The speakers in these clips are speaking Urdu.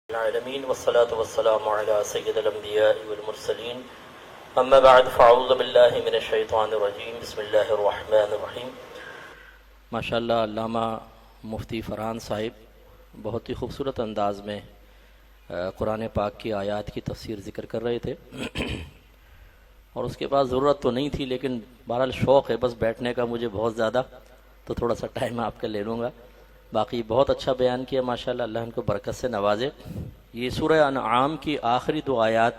العالمين والصلاة والسلام على سيد الأنبياء والمرسلين أما بعد فأعوذ بالله من الشيطان الرجيم بسم الله الرحمن الرحیم۔ ماشاءاللہ علامہ مفتی فرحان صاحب بہت ہی خوبصورت انداز میں قرآن پاک کی آیات کی تفسیر ذکر کر رہے تھے اور اس کے بعد ضرورت تو نہیں تھی، لیکن بہرحال شوق ہے بس بیٹھنے کا مجھے بہت زیادہ، تو تھوڑا سا ٹائم آپ کا لے لوں گا۔ باقی بہت اچھا بیان کیا ماشاءاللہ، اللہ ان کو برکت سے نوازے۔ یہ سورہ انعام کی آخری دو آیات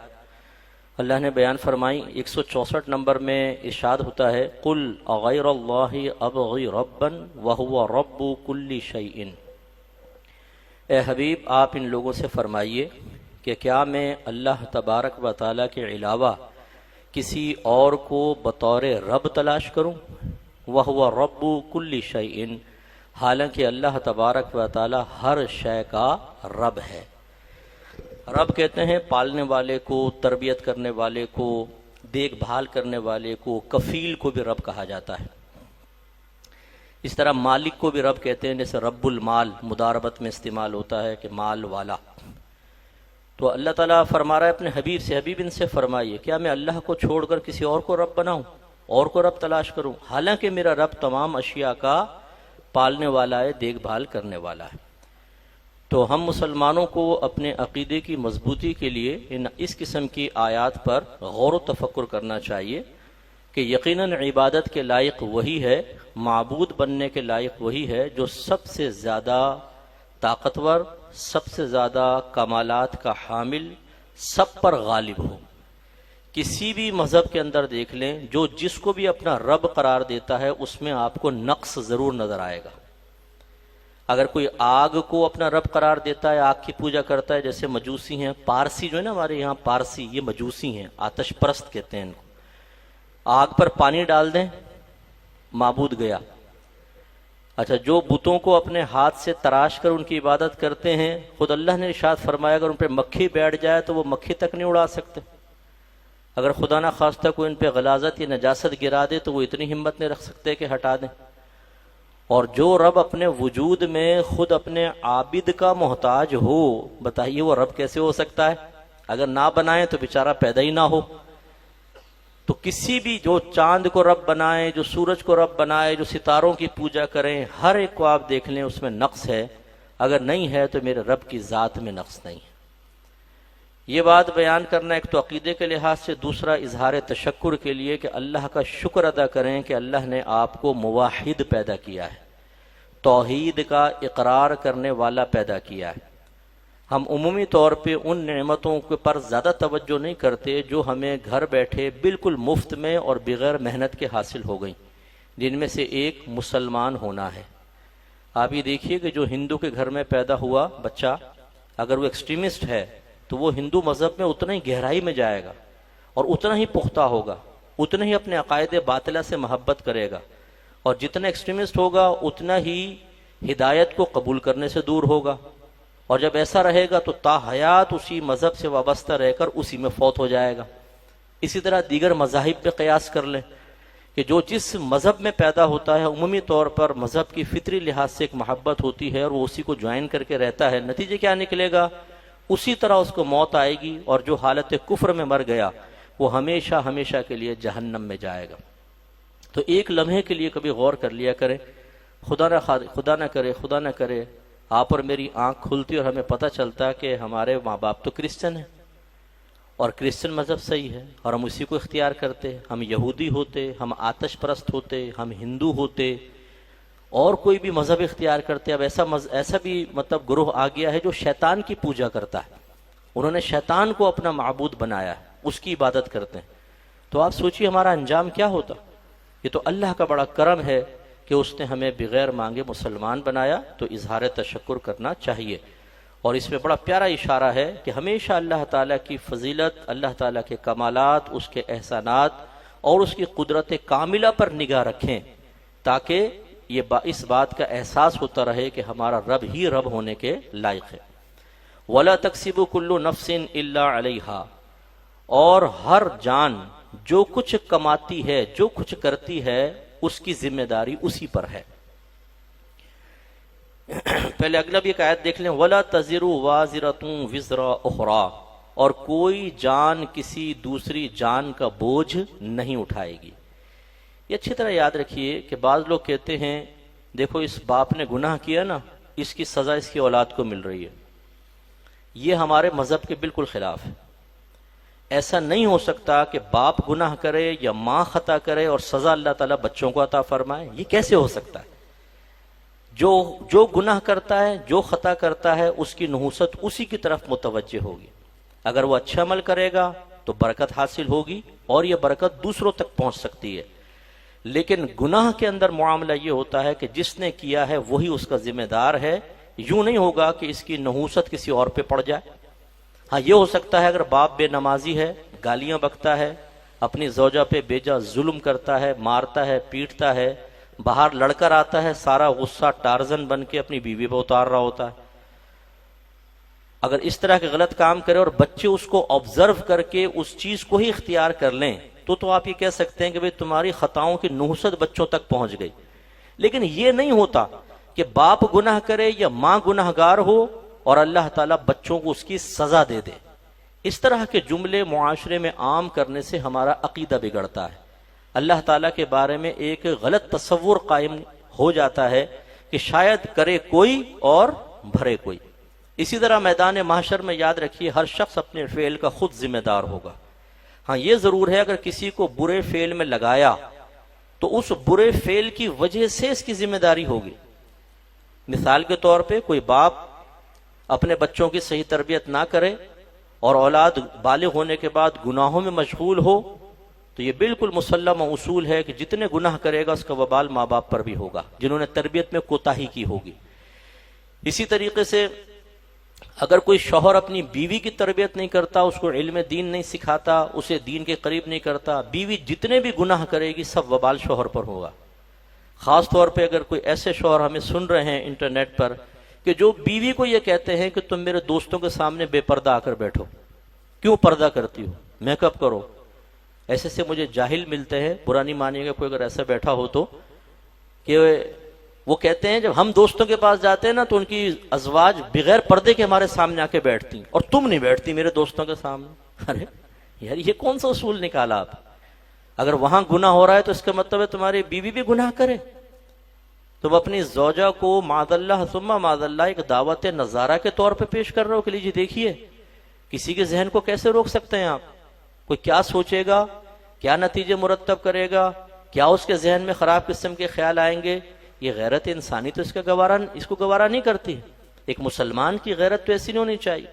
اللہ نے بیان فرمائی۔ 164 نمبر میں ارشاد ہوتا ہے قل اغیر اللہ ابغی ربا وہو رب کل شیء۔ اے حبیب آپ ان لوگوں سے فرمائیے کہ کیا میں اللہ تبارک و تعالیٰ کے علاوہ کسی اور کو بطور رب تلاش کروں؟ وہو رب کل شیء، حالانکہ اللہ تبارک و تعالیٰ ہر شے کا رب ہے۔ رب کہتے ہیں پالنے والے کو، تربیت کرنے والے کو، دیکھ بھال کرنے والے کو، کفیل کو بھی رب کہا جاتا ہے۔ اس طرح مالک کو بھی رب کہتے ہیں، جیسے رب المال مداربت میں استعمال ہوتا ہے کہ مال والا۔ تو اللہ تعالیٰ فرما رہا ہے اپنے حبیب سے، حبیب ان سے فرمائیے کیا میں اللہ کو چھوڑ کر کسی اور کو رب بناؤں، اور کو رب تلاش کروں، حالانکہ میرا رب تمام اشیاء کا پالنے والا ہے، دیکھ بھال کرنے والا ہے۔ تو ہم مسلمانوں کو اپنے عقیدے کی مضبوطی کے لیے اس قسم کی آیات پر غور و تفکر کرنا چاہیے کہ یقیناً عبادت کے لائق وہی ہے، معبود بننے کے لائق وہی ہے جو سب سے زیادہ طاقتور، سب سے زیادہ کمالات کا حامل، سب پر غالب ہو۔ کسی بھی مذہب کے اندر دیکھ لیں، جو جس کو بھی اپنا رب قرار دیتا ہے اس میں آپ کو نقص ضرور نظر آئے گا۔ اگر کوئی آگ کو اپنا رب قرار دیتا ہے، آگ کی پوجا کرتا ہے، جیسے مجوسی ہیں، پارسی جو ہے نا ہمارے یہاں پارسی، یہ مجوسی ہیں، آتش پرست کہتے ہیں ان کو۔ آگ پر پانی ڈال دیں، معبود گیا۔ اچھا، جو بتوں کو اپنے ہاتھ سے تراش کر ان کی عبادت کرتے ہیں، خود اللہ نے ارشاد فرمایا اگر ان پہ مکھی بیٹھ جائے تو وہ مکھی تک نہیں اڑا سکتے۔ اگر خدا نہ خواستہ کوئی ان پہ غلاظت یا نجاست گرا دے تو وہ اتنی ہمت نہیں رکھ سکتے کہ ہٹا دیں۔ اور جو رب اپنے وجود میں خود اپنے عابد کا محتاج ہو، بتائیے وہ رب کیسے ہو سکتا ہے؟ اگر نہ بنائیں تو بیچارہ پیدا ہی نہ ہو۔ تو کسی بھی جو چاند کو رب بنائے، جو سورج کو رب بنائے، جو ستاروں کی پوجا کریں، ہر ایک کو آپ دیکھ لیں اس میں نقص ہے۔ اگر نہیں ہے تو میرے رب کی ذات میں نقص نہیں ہے۔ یہ بات بیان کرنا ایک تو عقیدے کے لحاظ سے، دوسرا اظہار تشکر کے لیے کہ اللہ کا شکر ادا کریں کہ اللہ نے آپ کو موحد پیدا کیا ہے، توحید کا اقرار کرنے والا پیدا کیا ہے۔ ہم عمومی طور پہ ان نعمتوں کے پر زیادہ توجہ نہیں کرتے جو ہمیں گھر بیٹھے بالکل مفت میں اور بغیر محنت کے حاصل ہو گئیں، جن میں سے ایک مسلمان ہونا ہے۔ آپ یہ دیکھیے کہ جو ہندو کے گھر میں پیدا ہوا بچہ، اگر وہ ایکسٹریمسٹ ہے تو وہ ہندو مذہب میں اتنا ہی گہرائی میں جائے گا اور اتنا ہی پختہ ہوگا، اتنا ہی اپنے عقائد باطلہ سے محبت کرے گا، اور جتنا ایکسٹریمسٹ ہوگا اتنا ہی ہدایت کو قبول کرنے سے دور ہوگا، اور جب ایسا رہے گا تو تا حیات اسی مذہب سے وابستہ رہ کر اسی میں فوت ہو جائے گا۔ اسی طرح دیگر مذاہب پہ قیاس کر لیں کہ جو جس مذہب میں پیدا ہوتا ہے، عمومی طور پر مذہب کی فطری لحاظ سے ایک محبت ہوتی ہے اور وہ اسی کو جوائن کر کے رہتا ہے، نتیجے کیا نکلے گا؟ اسی طرح اس کو موت آئے گی، اور جو حالت کفر میں مر گیا وہ ہمیشہ ہمیشہ کے لیے جہنم میں جائے گا۔ تو ایک لمحے کے لیے کبھی غور کر لیا کریں، خدا نہ کرے آپ اور میری آنکھ کھلتی اور ہمیں پتہ چلتا کہ ہمارے ماں باپ تو کرسچن ہیں اور کرسچن مذہب صحیح ہے اور ہم اسی کو اختیار کرتے، ہم یہودی ہوتے، ہم آتش پرست ہوتے، ہم ہندو ہوتے، اور کوئی بھی مذہب اختیار کرتے۔ اب ایسا بھی گروہ آ گیا ہے جو شیطان کی پوجا کرتا ہے، انہوں نے شیطان کو اپنا معبود بنایا ہے، اس کی عبادت کرتے ہیں۔ تو آپ سوچیے ہمارا انجام کیا ہوتا۔ یہ تو اللہ کا بڑا کرم ہے کہ اس نے ہمیں بغیر مانگے مسلمان بنایا، تو اظہار تشکر کرنا چاہیے۔ اور اس میں بڑا پیارا اشارہ ہے کہ ہمیشہ اللہ تعالیٰ کی فضیلت، اللہ تعالیٰ کے کمالات، اس کے احسانات اور اس کی قدرت کاملہ پر نگاہ رکھیں، تاکہ یہ اس بات کا احساس ہوتا رہے کہ ہمارا رب ہی رب ہونے کے لائق ہے۔ وَلَا تَكْسِبُ كُلُّ نَفْسٍ إِلَّا عَلَيْهَا، اور ہر جان جو کچھ کماتی ہے، جو کچھ کرتی ہے، اس کی ذمہ داری اسی پر ہے۔ پہلے اگلا بھی ایک آیت دیکھ لیں، وَلَا تَزِرُ وَازِرَةٌ وِزْرَ أُخْرَى، اور کوئی جان کسی دوسری جان کا بوجھ نہیں اٹھائے گی۔ یہ اچھی طرح یاد رکھیے کہ بعض لوگ کہتے ہیں دیکھو اس باپ نے گناہ کیا نا، اس کی سزا اس کی اولاد کو مل رہی ہے۔ یہ ہمارے مذہب کے بالکل خلاف ہے۔ ایسا نہیں ہو سکتا کہ باپ گناہ کرے یا ماں خطا کرے اور سزا اللہ تعالیٰ بچوں کو عطا فرمائے، یہ کیسے ہو سکتا ہے؟ جو گناہ کرتا ہے، جو خطا کرتا ہے، اس کی نحوست اسی کی طرف متوجہ ہوگی۔ اگر وہ اچھا عمل کرے گا تو برکت حاصل ہوگی اور یہ برکت دوسروں تک پہنچ سکتی ہے۔ لیکن گناہ کے اندر معاملہ یہ ہوتا ہے کہ جس نے کیا ہے وہی اس کا ذمہ دار ہے، یوں نہیں ہوگا کہ اس کی نحوست کسی اور پہ پڑ جائے۔ ہاں یہ ہو سکتا ہے اگر باپ بے نمازی ہے، گالیاں بکتا ہے، اپنی زوجہ پہ بیجا ظلم کرتا ہے، مارتا ہے، پیٹتا ہے، باہر لڑ کر آتا ہے، سارا غصہ ٹارزن بن کے اپنی بیوی پہ اتار رہا ہوتا ہے، اگر اس طرح کے غلط کام کرے اور بچے اس کو آبزرو کر کے اس چیز کو ہی اختیار کر لیں تو آپ یہ کہہ سکتے ہیں کہ بھئی تمہاری خطاؤں کی نحوست بچوں تک پہنچ گئی۔ لیکن یہ نہیں ہوتا کہ باپ گناہ کرے یا ماں گناہ گار ہو اور اللہ تعالیٰ بچوں کو اس کی سزا دے دے۔ اس طرح کے جملے معاشرے میں عام کرنے سے ہمارا عقیدہ بگڑتا ہے، اللہ تعالیٰ کے بارے میں ایک غلط تصور قائم ہو جاتا ہے کہ شاید کرے کوئی اور بھرے کوئی۔ اسی طرح میدان محشر میں یاد رکھیے ہر شخص اپنے فعل کا خود ذمہ دار ہوگا۔ ہاں یہ ضرور ہے اگر کسی کو برے فعل میں لگایا تو اس برے فعل کی وجہ سے اس کی ذمہ داری ہوگی۔ مثال کے طور پہ کوئی باپ اپنے بچوں کی صحیح تربیت نہ کرے اور اولاد بالغ ہونے کے بعد گناہوں میں مشغول ہو تو یہ بالکل مسلم اصول ہے کہ جتنے گناہ کرے گا اس کا وبال ماں باپ پر بھی ہوگا جنہوں نے تربیت میں کوتاہی کی ہوگی۔ اسی طریقے سے اگر کوئی شوہر اپنی بیوی کی تربیت نہیں کرتا، اس کو علم دین نہیں سکھاتا، اسے دین کے قریب نہیں کرتا، بیوی جتنے بھی گناہ کرے گی سب وبال شوہر پر ہوگا۔ خاص طور پہ اگر کوئی ایسے شوہر ہمیں سن رہے ہیں انٹرنیٹ پر کہ جو بیوی کو یہ کہتے ہیں کہ تم میرے دوستوں کے سامنے بے پردہ آ کر بیٹھو، کیوں پردہ کرتی ہو، میک اپ کرو۔ ایسے سے مجھے جاہل ملتے ہیں، برا نہیں مانیے گا کوئی اگر ایسا بیٹھا ہو تو، کہ وہ کہتے ہیں جب ہم دوستوں کے پاس جاتے ہیں نا تو ان کی ازواج بغیر پردے کے ہمارے سامنے آ کے بیٹھتی ہیں اور تم نہیں بیٹھتی میرے دوستوں کے سامنے۔ ارے یار یہ کون سا اصول نکالا آپ؟ اگر وہاں گناہ ہو رہا ہے تو اس کا مطلب ہے تمہاری بیوی بھی گناہ کرے۔ تم اپنی زوجہ کو معاذ اللہ ثم معاذ اللہ ایک دعوت نظارہ کے طور پہ پیش کر رہے ہو کہ لیجیے دیکھیے، کسی کے ذہن کو کیسے روک سکتے ہیں آپ؟ کوئی کیا سوچے گا، کیا نتیجے مرتب کرے گا، کیا اس کے ذہن میں خراب قسم کے خیال آئیں گے؟ یہ غیرت انسانی تو اس کو گوارا نہیں کرتی۔ ایک مسلمان کی غیرت تو ایسی نہیں ہونی چاہیے۔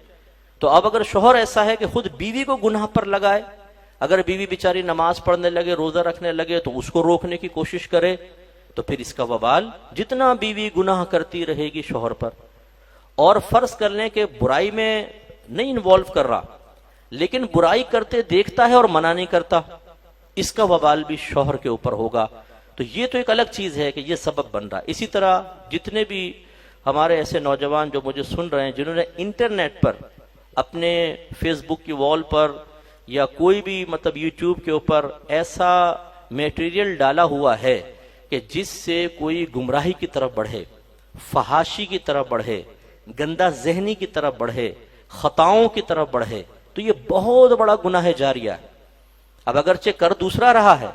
تو اب اگر شوہر ایسا ہے کہ خود بیوی کو گناہ پر لگائے، اگر بیوی بیچاری نماز پڑھنے لگے، روزہ رکھنے لگے تو اس کو روکنے کی کوشش کرے، تو پھر اس کا وبال جتنا بیوی گناہ کرتی رہے گی شوہر پر۔ اور فرض کر لیں کہ برائی میں نہیں انوالو کر رہا لیکن برائی کرتے دیکھتا ہے اور منع نہیں کرتا، اس کا وبال بھی شوہر کے اوپر ہوگا۔ تو یہ تو ایک الگ چیز ہے کہ یہ سبب بن رہا ہے۔ اسی طرح جتنے بھی ہمارے ایسے نوجوان جو مجھے سن رہے ہیں جنہوں نے انٹرنیٹ پر اپنے فیس بک کی وال پر یا کوئی بھی یوٹیوب کے اوپر ایسا میٹیریل ڈالا ہوا ہے کہ جس سے کوئی گمراہی کی طرف بڑھے، فحاشی کی طرف بڑھے، گندہ ذہنی کی طرف بڑھے، خطاؤں کی طرف بڑھے، تو یہ بہت بڑا گناہ جاریہ ہے۔ اب اگرچہ کر دوسرا رہا ہے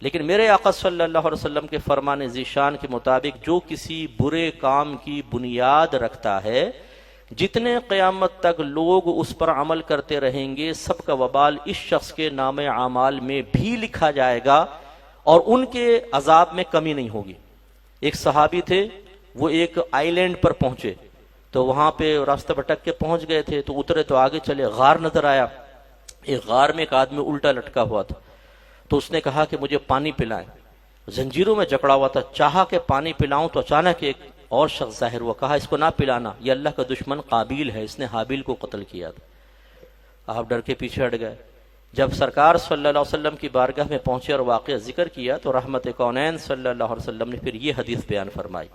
لیکن میرے آقا صلی اللہ علیہ وسلم کے فرمان ذیشان کے مطابق جو کسی برے کام کی بنیاد رکھتا ہے، جتنے قیامت تک لوگ اس پر عمل کرتے رہیں گے سب کا وبال اس شخص کے نام اعمال میں بھی لکھا جائے گا اور ان کے عذاب میں کمی نہیں ہوگی۔ ایک صحابی تھے، وہ ایک آئی لینڈ پر پہنچے تو وہاں پہ راستہ بھٹک کے پہنچ گئے تھے، تو اترے تو آگے چلے، غار نظر آیا، ایک غار میں ایک آدمی الٹا لٹکا ہوا تھا، تو اس نے کہا کہ مجھے پانی پلائیں۔ زنجیروں میں جکڑا ہوا تھا، چاہا کہ پانی پلاؤں تو اچانک ایک اور شخص ظاہر ہوا، کہا اس کو نہ پلانا، یہ اللہ کا دشمن قابیل ہے، اس نے حابیل کو قتل کیا تھا۔ آپ ڈر کے پیچھے ہٹ گئے۔ جب سرکار صلی اللہ علیہ وسلم کی بارگاہ میں پہنچے اور واقعہ ذکر کیا تو رحمت کونین صلی اللہ علیہ وسلم نے پھر یہ حدیث بیان فرمائی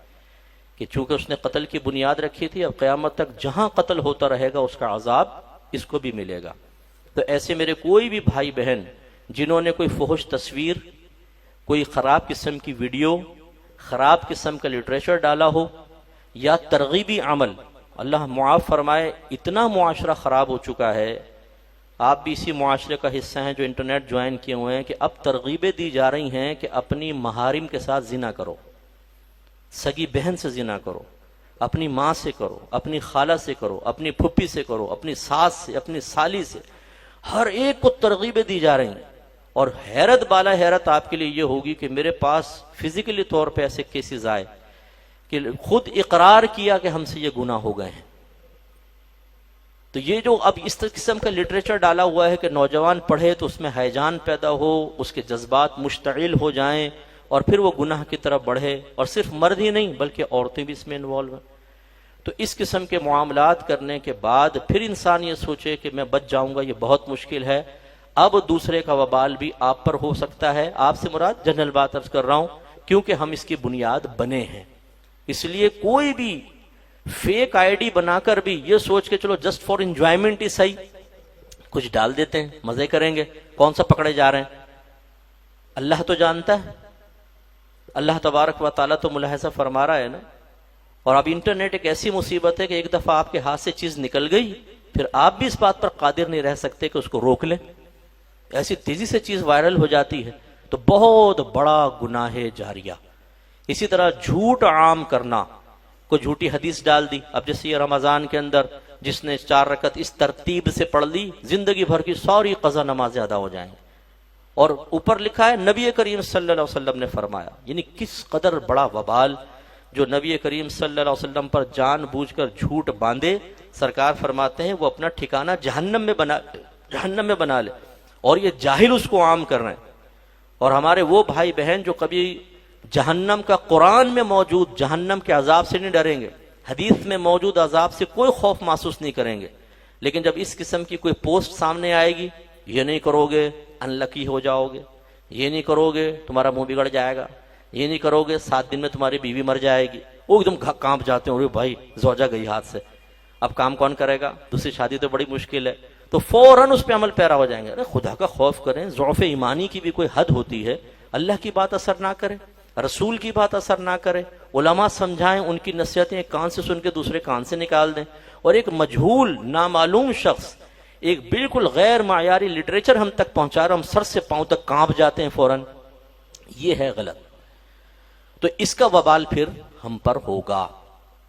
کہ چونکہ اس نے قتل کی بنیاد رکھی تھی، اب قیامت تک جہاں قتل ہوتا رہے گا اس کا عذاب اس کو بھی ملے گا۔ تو ایسے میرے کوئی بھی بھائی بہن جنہوں نے کوئی فحش تصویر، کوئی خراب قسم کی ویڈیو، خراب قسم کا لٹریچر ڈالا ہو یا ترغیبی عمل، اللہ معاف فرمائے اتنا معاشرہ خراب ہو چکا ہے، آپ بھی اسی معاشرے کا حصہ ہیں جو انٹرنیٹ جوائن کیے ہوئے ہیں، کہ اب ترغیبیں دی جا رہی ہیں کہ اپنی محارم کے ساتھ زنا کرو، سگی بہن سے زنا کرو، اپنی ماں سے کرو، اپنی خالہ سے کرو، اپنی پھپھی سے کرو، اپنی ساس سے، اپنی سالی سے، ہر ایک کو ترغیبیں دی جا رہی ہیں۔ اور حیرت بالا حیرت آپ کے لیے یہ ہوگی کہ میرے پاس فزیکلی طور پہ ایسے کیسز آئے کہ خود اقرار کیا کہ ہم سے یہ گناہ ہو گئے ہیں۔ تو یہ جو اب اس قسم کا لٹریچر ڈالا ہوا ہے کہ نوجوان پڑھے تو اس میں ہیجان پیدا ہو، اس کے جذبات مشتعل ہو جائیں اور پھر وہ گناہ کی طرف بڑھے، اور صرف مرد ہی نہیں بلکہ عورتیں بھی اس میں انوالو ہیں۔ تو اس قسم کے معاملات کرنے کے بعد پھر انسان یہ سوچے کہ میں بچ جاؤں گا، یہ بہت مشکل ہے۔ اب دوسرے کا وبال بھی آپ پر ہو سکتا ہے، آپ سے مراد جنرل بات عرض کر رہا ہوں، کیونکہ ہم اس کی بنیاد بنے ہیں۔ اس لیے کوئی بھی فیک آئی ڈی بنا کر بھی یہ سوچ کے چلو جسٹ فار انجوائمنٹ ہی صحیح کچھ ڈال دیتے ہیں، مزے کریں گے، کون سا پکڑے جا رہے ہیں؟ اللہ تو جانتا ہے، اللہ تبارک و تعالیٰ تو ملاحظہ فرما رہا ہے نا۔ اور اب انٹرنیٹ ایک ایسی مصیبت ہے کہ ایک دفعہ آپ کے ہاتھ سے چیز نکل گئی، پھر آپ بھی اس بات پر قادر نہیں رہ سکتے کہ اس کو روک لیں، ایسی تیزی سے چیز وائرل ہو جاتی ہے۔ تو بہت بڑا گناہ جاریہ۔ اسی طرح جھوٹ عام کرنا، کوئی جھوٹی حدیث ڈال دی۔ اب جیسے یہ رمضان کے اندر جس نے 4 رکعت اس ترتیب سے پڑھ لی، زندگی بھر کی ساری قضا نمازیں ادا ہو جائیں گی، اور اوپر لکھا ہے نبی کریم صلی اللہ علیہ وسلم نے فرمایا۔ یعنی کس قدر بڑا وبال جو نبی کریم صلی اللہ علیہ وسلم پر جان بوجھ کر جھوٹ باندھے، سرکار فرماتے ہیں وہ اپنا ٹھکانہ جہنم میں بنا لے، اور یہ جاہل اس کو عام کر رہے ہیں۔ اور ہمارے وہ بھائی بہن جو کبھی جہنم کا قرآن میں موجود جہنم کے عذاب سے نہیں ڈریں گے، حدیث میں موجود عذاب سے کوئی خوف محسوس نہیں کریں گے، لیکن جب اس قسم کی کوئی پوسٹ سامنے آئے گی، یہ نہیں کرو گے ان لکی ہو جاؤ گے، یہ نہیں کرو گے تمہارا منہ بگڑ جائے گا، یہ نہیں کرو گے 7 دن میں تمہاری بیوی مر جائے گی، وہ ایک دم کانپ جاتے ہیں، بھائی زوجہ گئی ہاتھ سے، اب کام کون کرے گا، دوسری شادی تو بڑی مشکل ہے، تو فوراً اس پہ عمل پیرا ہو جائیں گے۔ ارے خدا کا خوف کریں، ضعف ایمانی کی بھی کوئی حد ہوتی ہے، اللہ کی بات اثر نہ کرے، رسول کی بات اثر نہ کرے، علماء سمجھائیں، ان کی نصیحتیں ایک کان سے سن کے دوسرے کان سے نکال دیں، اور ایک مجہول نامعلوم شخص ایک بالکل غیر معیاری لٹریچر ہم تک پہنچا رہا، ہم سر سے پاؤں تک کانپ جاتے ہیں فوراً، یہ ہے غلط۔ تو اس کا وبال پھر ہم پر ہوگا۔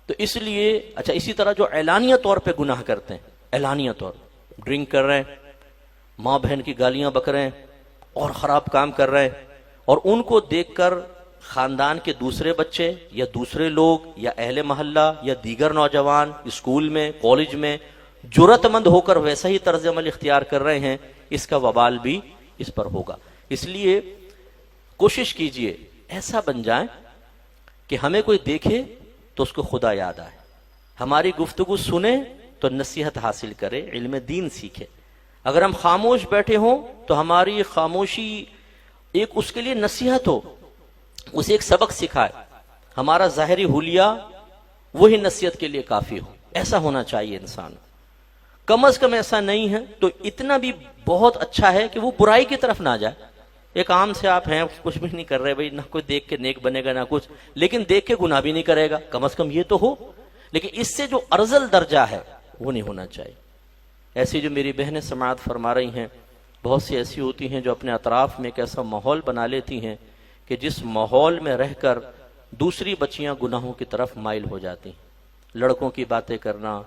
تو اس لیے اچھا، اسی طرح جو اعلانیہ طور پہ گناہ کرتے ہیں، اعلانیہ طور ڈرنک کر رہے ہیں، ماں بہن کی گالیاں بک رہے ہیں، اور خراب کام کر رہے ہیں، اور ان کو دیکھ کر خاندان کے دوسرے بچے یا دوسرے لوگ یا اہل محلہ یا دیگر نوجوان اسکول میں کالج میں جرأت مند ہو کر ویسا ہی طرز عمل اختیار کر رہے ہیں، اس کا وبال بھی اس پر ہوگا۔ اس لیے کوشش کیجئے ایسا بن جائیں کہ ہمیں کوئی دیکھے تو اس کو خدا یاد آئے، ہماری گفتگو سنے تو نصیحت حاصل کرے، علم دین سیکھے۔ اگر ہم خاموش بیٹھے ہوں تو ہماری خاموشی ایک اس کے لیے نصیحت ہو، اسے ایک سبق سکھائے، ہمارا ظاہری حلیہ وہی نصیحت کے لیے کافی ہو، ایسا ہونا چاہیے انسان۔ کم از کم ایسا نہیں ہے تو اتنا بھی بہت اچھا ہے کہ وہ برائی کی طرف نہ جائے۔ ایک عام سے آپ ہیں، کچھ بھی نہیں کر رہے بھائی، نہ کوئی دیکھ کے نیک بنے گا نہ کچھ، لیکن دیکھ کے گناہ بھی نہیں کرے گا، کم از کم یہ تو ہو، لیکن اس سے جو ارذل درجہ ہے وہ نہیں ہونا چاہیے۔ ایسی جو میری بہنیں سماعت فرما رہی ہیں، بہت سی ایسی ہوتی ہیں جو اپنے اطراف میں ایک ایسا ماحول بنا لیتی ہیں کہ جس ماحول میں رہ کر دوسری بچیاں گناہوں کی طرف مائل ہو جاتی ہیں۔ لڑکوں کی باتیں کرنا،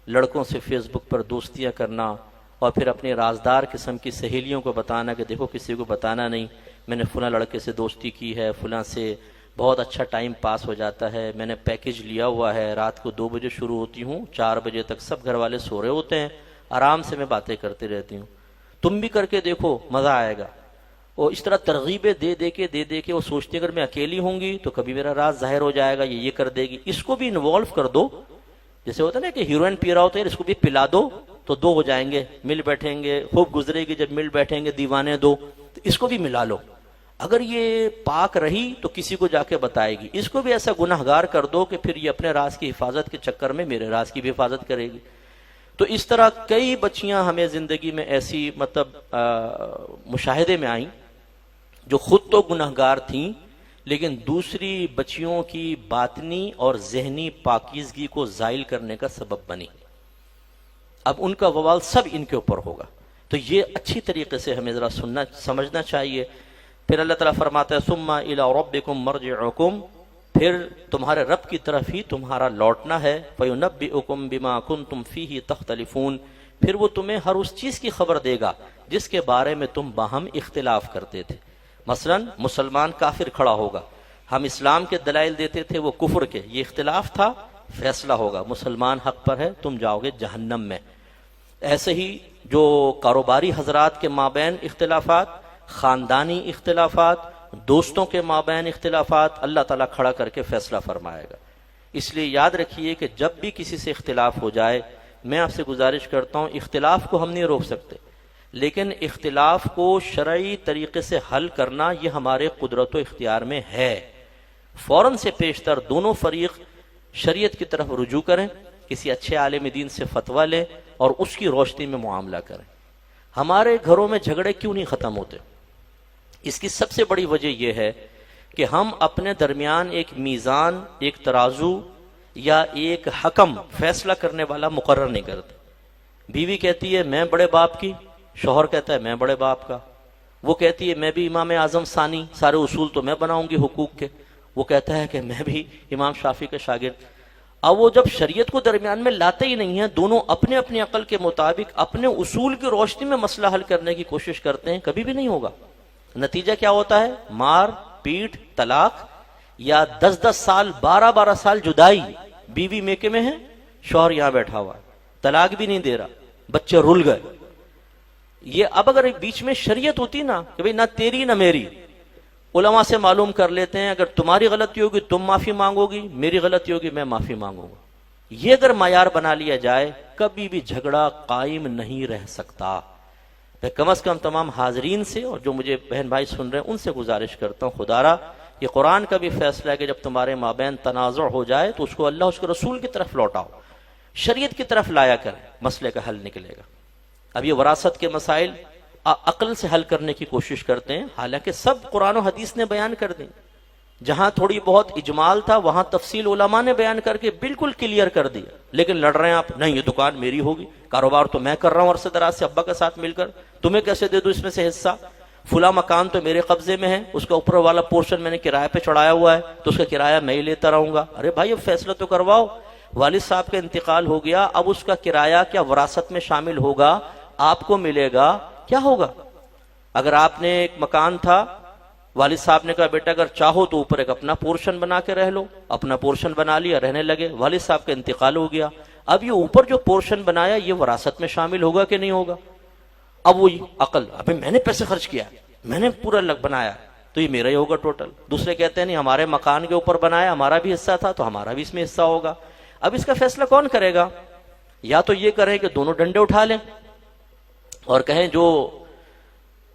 لڑکوں سے فیس بک پر دوستیاں کرنا، اور پھر اپنی رازدار قسم کی سہیلیوں کو بتانا کہ دیکھو کسی کو بتانا نہیں، میں نے فلاں لڑکے سے دوستی کی ہے، فلاں سے بہت اچھا ٹائم پاس ہو جاتا ہے، میں نے پیکیج لیا ہوا ہے، رات کو 2 بجے شروع ہوتی ہوں، 4 بجے تک سب گھر والے سو رہے ہوتے ہیں، آرام سے میں باتیں کرتے رہتی ہوں، تم بھی کر کے دیکھو مزہ آئے گا۔ اور اس طرح ترغیبیں دے دے کے وہ سوچتی اگر میں اکیلی ہوں گی تو کبھی میرا راز ظاہر ہو جائے گا، یہ کر دے گی، اس کو بھی انوالو کر دو۔ جیسے ہوتا ہے نا کہ ہیروئن پی رہا ہوتا ہے، اس کو بھی پلا دو تو 2 ہو جائیں گے، مل بیٹھیں گے، خوب گزرے گی، جب مل بیٹھیں گے دیوانے 2، تو اس کو بھی ملا لو۔ اگر یہ پاک رہی تو کسی کو جا کے بتائے گی، اس کو بھی ایسا گناہ گار کر دو کہ پھر یہ اپنے راز کی حفاظت کے چکر میں میرے راز کی بھی حفاظت کرے گی۔ تو اس طرح کئی بچیاں ہمیں زندگی میں ایسی مشاہدے میں آئیں جو خود تو گناہ گار تھیں، لیکن دوسری بچیوں کی باطنی اور ذہنی پاکیزگی کو زائل کرنے کا سبب بنی. اب ان کا وبال سب ان کے اوپر ہوگا. تو یہ اچھی طریقے سے ہمیں ذرا سمجھنا چاہیے. پھر اللہ تعالیٰ فرماتا ہے ثم الی ربکم مرجعکم، پھر تمہارے رب کی طرف ہی تمہارا لوٹنا ہے. فینبئکم بما کنتم فیہ تختلفون، پھر وہ تمہیں ہر اس چیز کی خبر دے گا جس کے بارے میں تم باہم اختلاف کرتے تھے. مثلا مسلمان کافر کھڑا ہوگا، ہم اسلام کے دلائل دیتے تھے، وہ کفر کے، یہ اختلاف تھا، فیصلہ ہوگا مسلمان حق پر ہے، تم جاؤ گے جہنم میں. ایسے ہی جو کاروباری حضرات کے مابین اختلافات، خاندانی اختلافات، دوستوں کے مابین اختلافات، اللہ تعالیٰ کھڑا کر کے فیصلہ فرمائے گا. اس لیے یاد رکھیے کہ جب بھی کسی سے اختلاف ہو جائے، میں آپ سے گزارش کرتا ہوں، اختلاف کو ہم نہیں روک سکتے، لیکن اختلاف کو شرعی طریقے سے حل کرنا یہ ہمارے قدرت و اختیار میں ہے. فوراً سے پیشتر دونوں فریق شریعت کی طرف رجوع کریں، کسی اچھے عالم دین سے فتویٰ لیں اور اس کی روشنی میں معاملہ کریں. ہمارے گھروں میں جھگڑے کیوں نہیں ختم ہوتے؟ اس کی سب سے بڑی وجہ یہ ہے کہ ہم اپنے درمیان ایک میزان، ایک ترازو یا ایک حکم، فیصلہ کرنے والا مقرر نہیں کرتے. بیوی کہتی ہے میں بڑے باپ کی، شوہر کہتا ہے میں بڑے باپ کا. وہ کہتی ہے میں بھی امام اعظم ثانی، سارے اصول تو میں بناؤں گی حقوق کے. وہ کہتا ہے کہ میں بھی امام شافعی کا شاگرد. اب وہ جب شریعت کو درمیان میں لاتے ہی نہیں ہیں، دونوں اپنے اپنی عقل کے مطابق اپنے اصول کی روشنی میں مسئلہ حل کرنے کی کوشش کرتے ہیں، کبھی بھی نہیں ہوگا. نتیجہ کیا ہوتا ہے؟ مار پیٹ، طلاق، یا 10 سال 12 سال جدائی. بیوی میکے میں ہے، شوہر یہاں بیٹھا ہوا ہے، طلاق بھی نہیں دے رہا، بچے رل گئے. یہ اب اگر بیچ میں شریعت ہوتی نا کہ بھئی نہ تیری نہ میری، علماء سے معلوم کر لیتے ہیں اگر تمہاری غلطی ہوگی تم معافی مانگو گی، میری غلطی ہوگی میں معافی مانگوں گا. یہ اگر معیار بنا لیا جائے کبھی بھی جھگڑا قائم نہیں رہ سکتا. میں کم از کم تمام حاضرین سے اور جو مجھے بہن بھائی سن رہے ہیں ان سے گزارش کرتا ہوں، خدا را یہ قرآن کا بھی فیصلہ ہے کہ جب تمہارے مابین تنازع ہو جائے تو اس کو اللہ اس کے رسول کی طرف لوٹاؤ، شریعت کی طرف لایا کریں، مسئلے کا حل نکلے گا. اب یہ وراثت کے مسائل عقل سے حل کرنے کی کوشش کرتے ہیں، حالانکہ سب قرآن و حدیث نے بیان کر دیں. جہاں تھوڑی بہت اجمال تھا وہاں تفصیل علماء نے بیان کر کے بالکل کلیئر کر دیا. لیکن لڑ رہے ہیں آپ، نہیں یہ دکان میری ہوگی، کاروبار تو میں کر رہا ہوں عرصے دراز سے ابا کے ساتھ مل کر، تمہیں کیسے دے دوں اس میں سے حصہ؟ فلاں مکان تو میرے قبضے میں ہے، اس کا اوپر والا پورشن میں نے کرایہ پہ چڑھایا ہوا ہے تو اس کا کرایہ میں ہی لیتا رہوں گا. ارے بھائی اب فیصلہ تو کرواؤ. والد صاحب کا انتقال ہو گیا، اب اس کا کرایہ کیا وراثت میں شامل ہوگا؟ آپ کو ملے گا؟ کیا ہوگا؟ اگر آپ نے ایک مکان تھا، والد صاحب نے کہا بیٹا اگر چاہو تو اوپر ایک اپنا پورشن بنا کے رہ لو، اپنا پورشن بنا لیا، رہنے لگے. والد صاحب کا انتقال ہو گیا، اب یہ اوپر جو پورشن بنایا یہ وراثت میں شامل ہوگا کہ نہیں ہوگا؟ اب وہی عقل، ابھی میں نے پیسے خرچ کیا، میں نے پورا بنایا تو یہ میرا ہی ہوگا ٹوٹل. دوسرے کہتے ہیں نہیں ہمارے مکان کے اوپر بنایا، ہمارا بھی حصہ تھا تو ہمارا بھی اس میں حصہ ہوگا. اب اس کا فیصلہ کون کرے گا؟ یا تو یہ کریں کہ دونوں ڈنڈے اٹھا لیں اور کہیں جو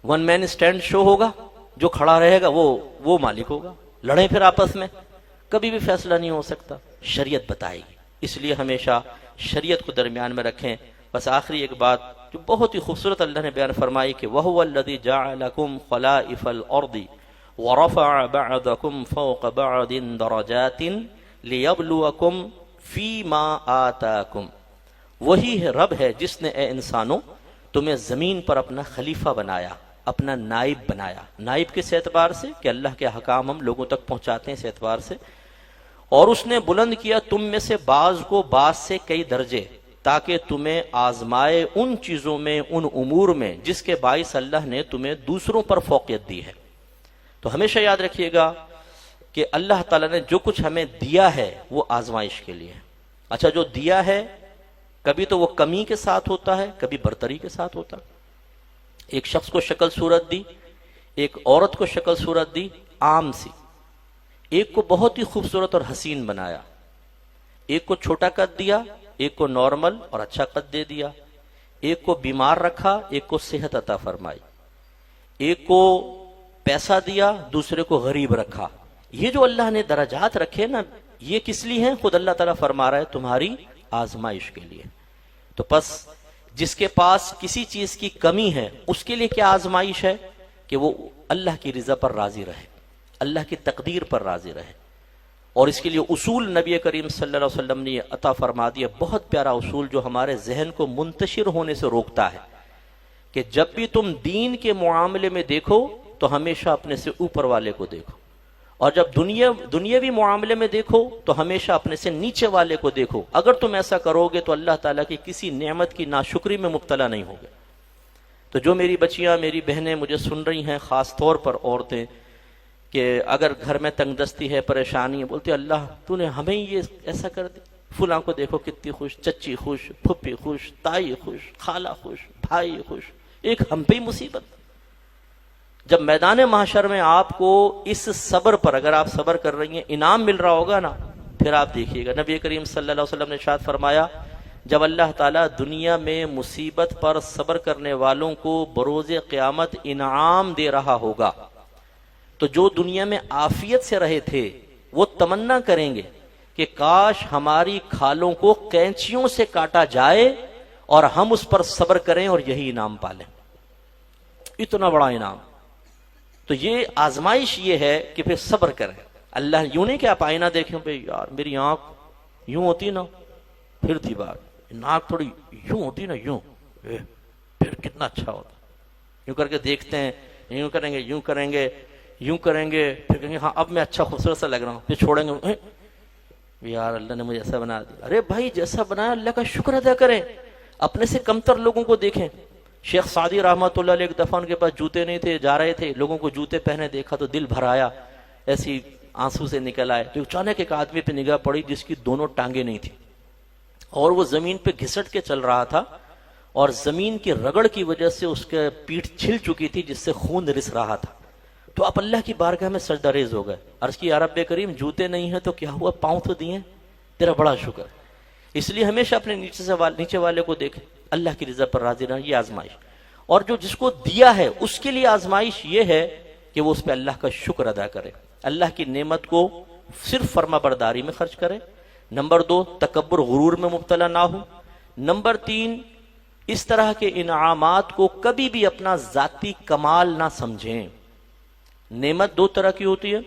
ون مین اسٹینڈ شو ہوگا، جو کھڑا رہے گا وہ مالک ہوگا. لڑیں پھر آپس میں، کبھی بھی فیصلہ نہیں ہو سکتا. شریعت بتائے گی، اس لیے ہمیشہ شریعت کو درمیان میں رکھیں. بس آخری ایک بات جو بہت ہی خوبصورت اللہ نے بیان فرمائی کہ وَهُوَ الَّذِي جَعَلَكُمْ خَلَائِفَ الْأَرْضِ وَرَفَعَ بَعْضَكُمْ فَوْقَ بَعْضٍ دَرَجَاتٍ لِيَبْلُوَكُمْ فِي مَا آتَاكُمْ. وہی ہے رب ہے جس نے اے انسانوں تمہیں زمین پر اپنا خلیفہ بنایا، اپنا نائب بنایا. نائب کس اعتبار سے؟ کہ اللہ کے حکام ہم لوگوں تک پہنچاتے ہیں اس اعتبار سے. اور اس نے بلند کیا تم میں سے بعض کو بعض سے کئی درجے، تاکہ تمہیں آزمائے ان چیزوں میں، ان امور میں جس کے باعث اللہ نے تمہیں دوسروں پر فوقیت دی ہے. تو ہمیشہ یاد رکھیے گا کہ اللہ تعالیٰ نے جو کچھ ہمیں دیا ہے وہ آزمائش کے لیے. اچھا جو دیا ہے کبھی تو وہ کمی کے ساتھ ہوتا ہے، کبھی برتری کے ساتھ ہوتا ہے. ایک شخص کو شکل صورت دی، ایک عورت کو شکل صورت دی عام سی، ایک کو بہت ہی خوبصورت اور حسین بنایا، ایک کو چھوٹا قد دیا، ایک کو نارمل اور اچھا قد دے دیا، ایک کو بیمار رکھا، ایک کو صحت عطا فرمائی، ایک کو پیسہ دیا، دوسرے کو غریب رکھا. یہ جو اللہ نے درجات رکھے نا، یہ کس لیے ہیں؟ خود اللہ تعالیٰ فرما رہا ہے تمہاری آزمائش کے لیے. تو پس جس کے پاس کسی چیز کی کمی ہے اس کے لیے کیا آزمائش ہے؟ کہ وہ اللہ کی رضا پر راضی رہے، اللہ کی تقدیر پر راضی رہے. اور اس کے لیے اصول نبی کریم صلی اللہ علیہ وسلم نے یہ عطا فرما دیا، بہت پیارا اصول جو ہمارے ذہن کو منتشر ہونے سے روکتا ہے، کہ جب بھی تم دین کے معاملے میں دیکھو تو ہمیشہ اپنے سے اوپر والے کو دیکھو، اور جب دنیاوی معاملے میں دیکھو تو ہمیشہ اپنے سے نیچے والے کو دیکھو. اگر تم ایسا کرو گے تو اللہ تعالیٰ کی کسی نعمت کی ناشکری میں مبتلا نہیں ہوگے. تو جو میری بچیاں، میری بہنیں مجھے سن رہی ہیں، خاص طور پر عورتیں، کہ اگر گھر میں تنگ دستی ہے، پریشانی ہے، بولتے اللہ تو نے ہمیں یہ ایسا کر دی، فلاں کو دیکھو کتنی خوش، چچی خوش، پھپھی خوش، تائی خوش، خالہ خوش، بھائی خوش، ایک ہم پہ ہی مصیبت. جب میدان محشر میں آپ کو اس صبر پر، اگر آپ صبر کر رہی ہیں، انعام مل رہا ہوگا نا، پھر آپ دیکھیے گا. نبی کریم صلی اللہ علیہ وسلم نے ارشاد فرمایا، جب اللہ تعالیٰ دنیا میں مصیبت پر صبر کرنے والوں کو بروز قیامت انعام دے رہا ہوگا تو جو دنیا میں عافیت سے رہے تھے وہ تمنا کریں گے کہ کاش ہماری کھالوں کو کینچیوں سے کاٹا جائے اور ہم اس پر صبر کریں اور یہی انعام پالیں. اتنا بڑا انعام. تو یہ آزمائش یہ ہے کہ پھر صبر کریں. اللہ یوں نہیں کہ آپ آئینہ دیکھیں بھائی یار میری آنکھ یوں ہوتی نا پھر تھی بات، ناک تھوڑی یوں ہوتی نا یوں پھر کتنا اچھا ہوتا. یوں کر کے دیکھتے ہیں، یوں کریں گے، یوں کریں گے، یوں کریں گے، پھر کہیں گے ہاں اب میں اچھا خوبصورت سا لگ رہا ہوں، پھر چھوڑیں گے یار اللہ نے مجھے ایسا بنا دیا. ارے بھائی جیسا بنایا اللہ کا شکر ادا کریں. اپنے سے کمتر لوگوں کو دیکھیں. شیخ سعدی رحمۃ اللہ علیہ ایک دفعہ ان کے پاس جوتے نہیں تھے، جا رہے تھے، لوگوں کو جوتے پہنے دیکھا تو دل بھر آیا، ایسی آنسو سے نکل آئے. تو اچانک ایک آدمی پہ نگاہ پڑی جس کی دونوں ٹانگیں نہیں تھی اور وہ زمین پہ گھسٹ کے چل رہا تھا اور زمین کی رگڑ کی وجہ سے اس کے پیٹھ چھل چکی تھی جس سے خون رس رہا تھا. تو آپ اللہ کی بارگاہ میں سجدہ ریز ہو گئے. عرض کی یا رب کریم جوتے نہیں ہیں تو کیا ہوا، پاؤں تو دیے، تیرا بڑا شکر. اس لیے ہمیشہ اپنے نیچے والے کو دیکھیں، اللہ کی رضا پر راضی رہنا. یہ آزمائش. اور جو جس کو دیا ہے اس کے لیے آزمائش یہ ہے کہ وہ اس پہ اللہ کا شکر ادا کرے، اللہ کی نعمت کو صرف فرما برداری میں خرچ کرے. نمبر 2 تکبر غرور میں مبتلا نہ ہو. نمبر 3 اس طرح کے انعامات کو کبھی بھی اپنا ذاتی کمال نہ سمجھیں. نعمت 2 طرح کی ہوتی ہے،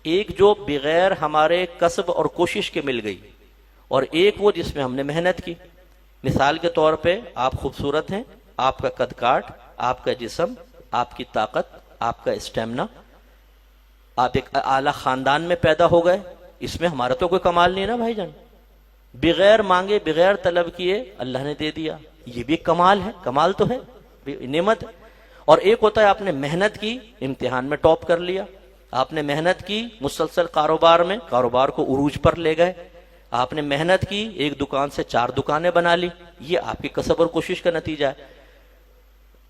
ایک جو بغیر ہمارے کسب اور کوشش کے مل گئی، اور ایک وہ جس میں ہم نے محنت کی. مثال کے طور پہ آپ خوبصورت ہیں، آپ کا قد کاٹ، آپ کا جسم، آپ کی طاقت، آپ کا اسٹیمنا، آپ ایک اعلیٰ خاندان میں پیدا ہو گئے، اس میں ہمارا تو کوئی کمال نہیں نا بھائی جان. بغیر مانگے بغیر طلب کیے اللہ نے دے دیا، یہ بھی کمال ہے، کمال تو ہے، نعمت. اور ایک ہوتا ہے آپ نے محنت کی، امتحان میں ٹاپ کر لیا، آپ نے محنت کی مسلسل کاروبار میں، کاروبار کو عروج پر لے گئے، آپ نے محنت کی ایک دکان سے 4 دکانیں بنا لی، یہ آپ کی کسب اور کوشش کا نتیجہ ہے.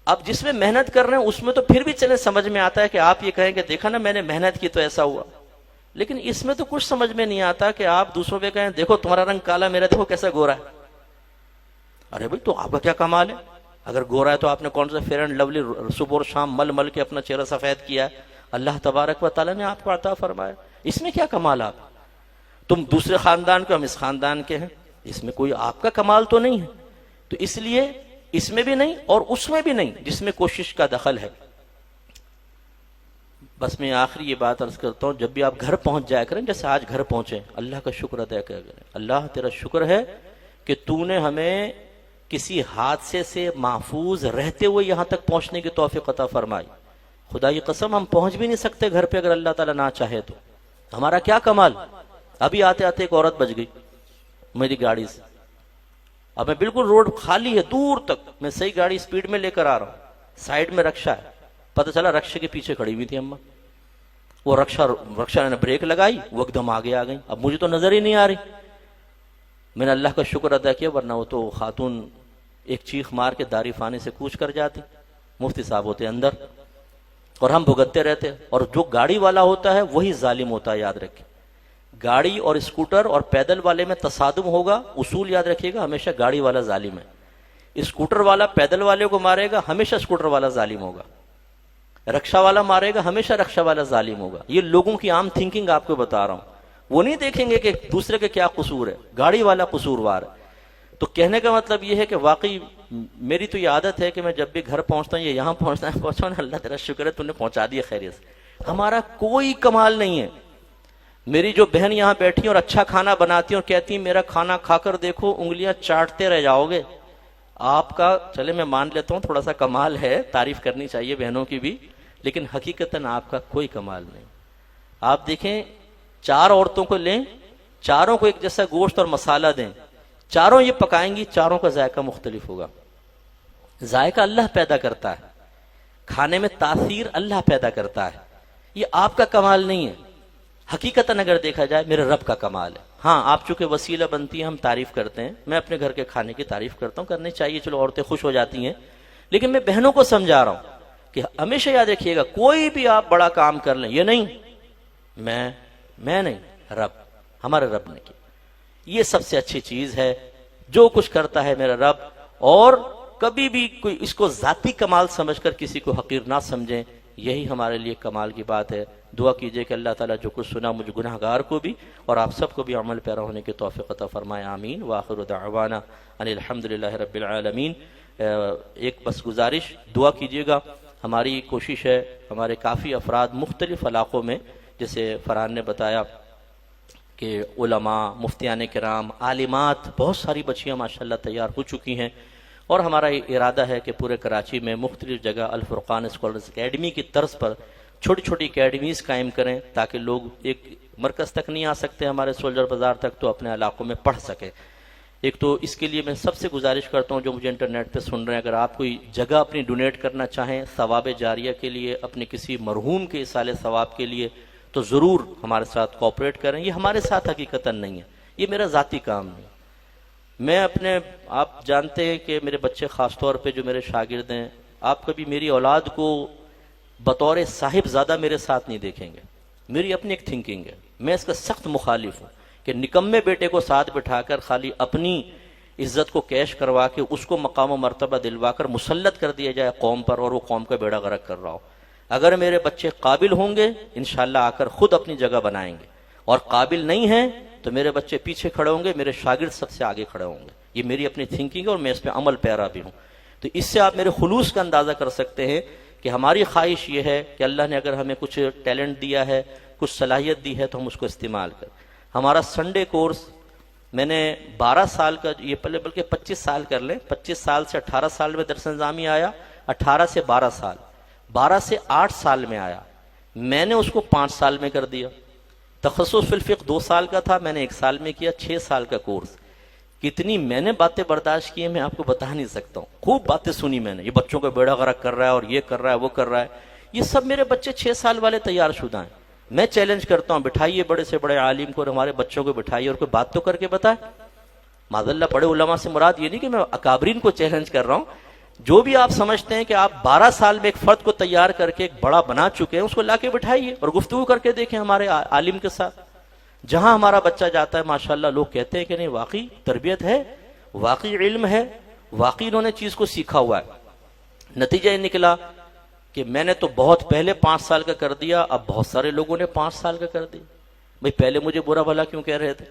اب جس میں محنت کر رہے ہیں اس میں تو پھر بھی چلے سمجھ میں آتا ہے کہ آپ یہ کہیں کہ دیکھا نا میں نے محنت کی تو ایسا ہوا. لیکن اس میں تو کچھ سمجھ میں نہیں آتا کہ آپ دوسروں پہ کہیں دیکھو تمہارا رنگ کالا، میرا دیکھو کیسا گورا ہے. ارے بھائی تو آپ کا کیا کمال ہے؟ اگر گورا ہے تو آپ نے کون سا فیئر اینڈ لولی صبح اور شام مل مل کے اپنا چہرہ سفید کیا ہے، اللہ تبارک و تعالیٰ نے آپ کو عطا فرمایا. اس میں کیا کمال آپ؟ تم دوسرے خاندان کے، ہم اس خاندان کے ہیں، اس میں کوئی آپ کا کمال تو نہیں ہے. تو اس لیے اس میں بھی نہیں اور اس میں بھی نہیں جس میں کوشش کا دخل ہے. بس میں آخری یہ بات عرض کرتا ہوں، جب بھی آپ گھر پہنچ جایا کریں، جیسے آج گھر پہنچے، اللہ کا شکر ادا کریں. اللہ تیرا شکر ہے کہ تو نے ہمیں کسی حادثے سے محفوظ رہتے ہوئے یہاں تک پہنچنے کی توفیق عطا فرمائی. خدا کی قسم ہم پہنچ بھی نہیں سکتے گھر پہ اگر اللہ تعالیٰ نہ چاہے تو. ہمارا کیا کمال. ابھی آتے آتے ایک عورت بچ گئی میری گاڑی سے. اب میں بالکل روڈ خالی ہے دور تک، میں صحیح گاڑی سپیڈ میں لے کر آ رہا ہوں، سائیڈ میں رکشہ ہے، پتہ چلا رکشے کے پیچھے کھڑی ہوئی تھی اماں. وہ رکشہ نے بریک لگائی، وہ ایک دم آگے آ گئی. اب مجھے تو نظر ہی نہیں آ رہی. میں نے اللہ کا شکر ادا کیا، ورنہ وہ تو خاتون ایک چیخ مار کے داری فانی سے کوچ کر جاتی. مفتی صاحب ہوتے اندر اور ہم بھگتتے رہتے. اور جو گاڑی والا ہوتا ہے وہی ظالم ہوتا ہے، یاد رکھیں. گاڑی اور اسکوٹر اور پیدل والے میں تصادم ہوگا، اصول یاد رکھیے گا، ہمیشہ گاڑی والا ظالم ہے. اسکوٹر والا پیدل والے کو مارے گا، ہمیشہ اسکوٹر والا ظالم ہوگا. رکشہ والا مارے گا، ہمیشہ رکشہ والا ظالم ہوگا. یہ لوگوں کی عام تھنکنگ آپ کو بتا رہا ہوں. وہ نہیں دیکھیں گے کہ دوسرے کے کیا قصور ہے، گاڑی والا قصوروار ہے. تو کہنے کا مطلب یہ ہے کہ واقعی میری تو یہ عادت ہے کہ میں جب بھی گھر پہنچتا ہوں، یہ یہاں پہنچتا ہے، پہنچا نا اللہ تیرا شکر ہے تو نے پہنچا دیا خیریت سے. ہمارا کوئی کمال نہیں ہے. میری جو بہن یہاں بیٹھی اور اچھا کھانا بناتی اور کہتی میرا کھانا کھا کر دیکھو انگلیاں چاٹتے رہ جاؤ گے. آپ کا چلے میں مان لیتا ہوں تھوڑا سا کمال ہے, تعریف کرنی چاہیے بہنوں کی بھی, لیکن حقیقتاً آپ کا کوئی کمال نہیں. آپ دیکھیں 4 عورتوں کو لیں, چاروں کو ایک جیسا گوشت اور مسالہ دیں, چاروں یہ پکائیں گی, چاروں کا ذائقہ مختلف ہوگا. ذائقہ اللہ پیدا کرتا ہے, کھانے میں تاثیر اللہ پیدا کرتا ہے, یہ آپ کا کمال نہیں ہے. حقیقتاً اگر دیکھا جائے میرے رب کا کمال ہے. ہاں آپ چونکہ وسیلہ بنتی ہیں ہم تعریف کرتے ہیں, میں اپنے گھر کے کھانے کی تعریف کرتا ہوں, کرنی چاہیے, چلو عورتیں خوش ہو جاتی ہیں, لیکن میں بہنوں کو سمجھا رہا ہوں کہ ہمیشہ یاد رکھیے گا کوئی بھی آپ بڑا کام کر لیں, یہ نہیں میں نہیں, رب, ہمارے رب نے کیا. یہ سب سے اچھی چیز ہے, جو کچھ کرتا ہے میرا رب. اور کبھی بھی کوئی اس کو ذاتی کمال سمجھ کر کسی کو حقیر نہ سمجھیں, یہی ہمارے لیے کمال کی بات ہے. دعا کیجئے کہ اللہ تعالیٰ جو کچھ سنا مجھ گناہگار کو بھی اور آپ سب کو بھی عمل پیرا ہونے کی توفیق عطا فرمائے, آمین. وآخر دعوانا ان الحمدللہ رب العالمین. ایک بس گزارش, دعا کیجئے گا. ہماری کوشش ہے, ہمارے کافی افراد مختلف علاقوں میں, جیسے فرحان نے بتایا کہ علماء, مفتیان کرام, عالمات, بہت ساری بچیاں ماشاءاللہ تیار ہو چکی ہیں, اور ہمارا یہ ارادہ ہے کہ پورے کراچی میں مختلف جگہ الفرقان اسکالرز اکیڈمی کی طرز پر چھوٹی چھوٹی اکیڈمیز قائم کریں, تاکہ لوگ ایک مرکز تک نہیں آ سکتے ہمارے سولجر بازار تک, تو اپنے علاقوں میں پڑھ سکیں. ایک تو اس کے لیے میں سب سے گزارش کرتا ہوں جو مجھے انٹرنیٹ پہ سن رہے ہیں, اگر آپ کوئی جگہ اپنی ڈونیٹ کرنا چاہیں ثواب جاریہ کے لیے, اپنے کسی مرحوم کے اصالہ ثواب کے لیے, تو ضرور ہمارے ساتھ کوآپریٹ کریں. یہ ہمارے ساتھ حقیقتاً نہیں ہے, یہ میرا ذاتی کام نہیں. میں اپنے, آپ جانتے ہیں کہ میرے بچے خاص طور پہ جو میرے شاگرد ہیں, آپ کبھی میری اولاد کو بطور صاحب زادہ میرے ساتھ نہیں دیکھیں گے. میری اپنی ایک تھنکنگ ہے, میں اس کا سخت مخالف ہوں کہ نکمے بیٹے کو ساتھ بٹھا کر خالی اپنی عزت کو کیش کروا کے اس کو مقام و مرتبہ دلوا کر مسلط کر دیا جائے قوم پر, اور وہ قوم کا بیڑا غرق کر رہا ہو. اگر میرے بچے قابل ہوں گے انشاءاللہ آ کر خود اپنی جگہ بنائیں گے, اور قابل نہیں ہیں تو میرے بچے پیچھے کھڑے ہوں گے, میرے شاگرد سب سے آگے کھڑے ہوں گے. یہ میری اپنی تھنکنگ ہے اور میں اس پہ عمل پیرا بھی ہوں. تو اس سے آپ میرے خلوص کا اندازہ کر سکتے ہیں کہ ہماری خواہش یہ ہے کہ اللہ نے اگر ہمیں کچھ ٹیلنٹ دیا ہے, کچھ صلاحیت دی ہے, تو ہم اس کو استعمال کریں. ہمارا سنڈے کورس میں نے 12 سال کا, یہ پہلے بلکہ 25 سال کر لیں, 25 سال سے 18 سال میں درس نظامی آیا, 18 سے 12 سال, 12 سے 8 سال میں آیا. میں نے اس کو 5 سال میں کر دیا. تخصص فی الفقہ 2 سال کا تھا, میں نے 1 سال میں کیا. 6 سال کا کورس. کتنی میں نے باتیں برداشت کی ہیں میں آپ کو بتا نہیں سکتا ہوں. خوب باتیں سنی میں نے, یہ بچوں کا بیڑا غرق کر رہا ہے اور یہ کر رہا ہے وہ کر رہا ہے. یہ سب میرے بچے 6 سال والے تیار شدہ ہیں. میں چیلنج کرتا ہوں, بٹھائیے بڑے سے بڑے عالم کو اور ہمارے بچوں کو بٹھائیے اور کوئی بات تو کر کے بتائے. معاذ اللہ, بڑے علماء سے مراد یہ نہیں کہ میں اکابرین کو چیلنج کر رہا ہوں. جو بھی آپ سمجھتے ہیں کہ آپ 12 سال میں ایک فرد کو تیار کر کے ایک بڑا بنا چکے ہیں, اس کو لا کے بٹھائیے اور گفتگو کر کے دیکھیں ہمارے عالم کے ساتھ. جہاں ہمارا بچہ جاتا ہے ماشاءاللہ لوگ کہتے ہیں کہ نہیں واقعی تربیت ہے, واقعی علم ہے, واقعی انہوں نے چیز کو سیکھا ہوا ہے. نتیجہ یہ نکلا کہ میں نے تو بہت پہلے 5 سال کا کر دیا, اب بہت سارے لوگوں نے 5 سال کا کر دیا. بھئی پہلے مجھے برا بھلا کیوں کہہ رہے تھے.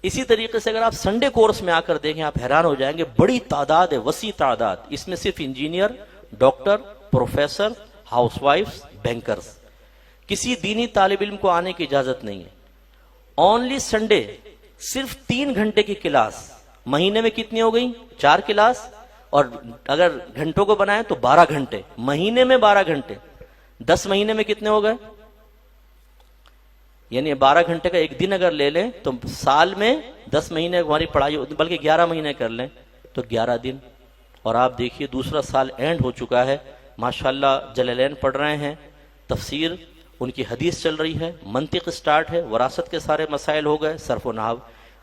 اسی طریقے سے اگر آپ سنڈے کورس میں آ کر دیکھیں آپ حیران ہو جائیں گے, بڑی تعداد ہے, وسیع تعداد. اس میں صرف engineer, doctor, professor, house wives, bankers. کسی دینی طالب علم کو آنے کی اجازت نہیں ہے. اونلی سنڈے صرف 3 گھنٹے کی کلاس. مہینے میں کتنی ہو گئی؟ 4 کلاس, اور اگر گھنٹوں کو بنائیں تو 12 گھنٹے. مہینے میں 12 گھنٹے, 10 مہینے میں کتنے ہو گئے؟ یعنی 12 گھنٹے کا ایک دن اگر لے لیں تو سال میں 10 مہینے ہماری پڑھائی, بلکہ 11 مہینے کر لیں تو 11 دن. اور آپ دیکھیے دوسرا سال اینڈ ہو چکا ہے. ماشاءاللہ جلالین پڑھ رہے ہیں, تفسیر ان کی حدیث چل رہی ہے, منطق سٹارٹ ہے, وراثت کے سارے مسائل ہو گئے, صرف و نحو.